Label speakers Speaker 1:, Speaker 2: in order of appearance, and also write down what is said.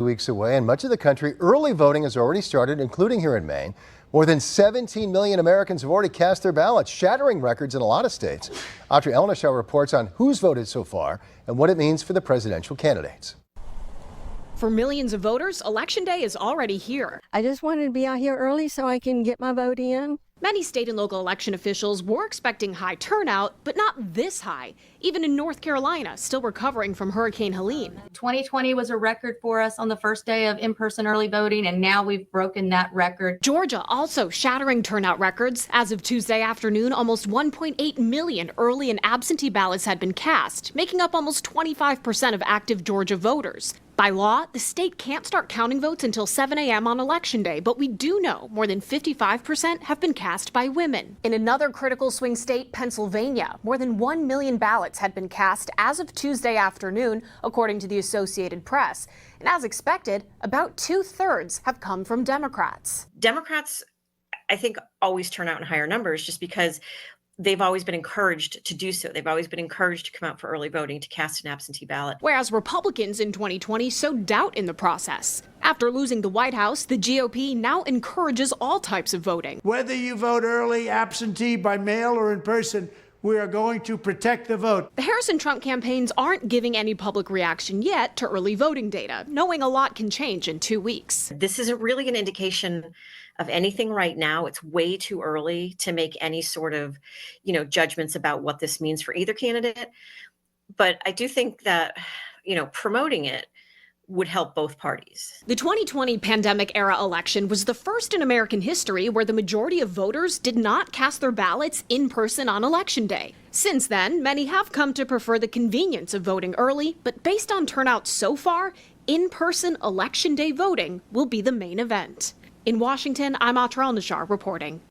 Speaker 1: Weeks away, and much of the country, early voting has already started, including here in Maine. More than 17 million Americans have already cast their ballots, shattering records in a lot of states. Audrey Ellishaw reports on who's voted so far and what it means for the presidential candidates.
Speaker 2: For millions of voters, Election Day is already here.
Speaker 3: I just wanted to be out here early so I can get my vote in.
Speaker 2: Many state and local election officials were expecting high turnout, but not this high. Even in North Carolina, still recovering from Hurricane Helene.
Speaker 4: 2020 was a record for us on the first day of in-person early voting, and now we've broken that record.
Speaker 2: Georgia also shattering turnout records. As of Tuesday afternoon, almost 1.8 million early and absentee ballots had been cast, making up almost 25% of active Georgia voters. By law, the state can't start counting votes until 7 a.m. on Election Day, but we do know more than 55% have been cast by women. In another critical swing state, Pennsylvania, more than 1 million ballots had been cast as of Tuesday afternoon, according to the Associated Press. And as expected, about 2/3 have come from Democrats.
Speaker 5: Democrats, I think, always turn out in higher numbers just because they've always been encouraged to do so. They've always been encouraged to come out for early voting, to cast an absentee ballot.
Speaker 2: Whereas Republicans in 2020 sowed doubt in the process. After losing the White House, the GOP now encourages all types of voting.
Speaker 6: Whether you vote early, absentee, by mail, or in person, we are going to protect the vote.
Speaker 2: The Harris and Trump campaigns aren't giving any public reaction yet to early voting data, knowing a lot can change in 2 weeks.
Speaker 5: This isn't really an indication of anything right now. It's way too early to make any sort of, judgments about what this means for either candidate. But I do think that, promoting it would help both parties.
Speaker 2: The 2020 pandemic-era election was the first in American history where the majority of voters did not cast their ballots in person on Election Day. Since then, many have come to prefer the convenience of voting early, but based on turnout so far, in-person Election Day voting will be the main event. In Washington, I'm Audrey Ellishaw reporting.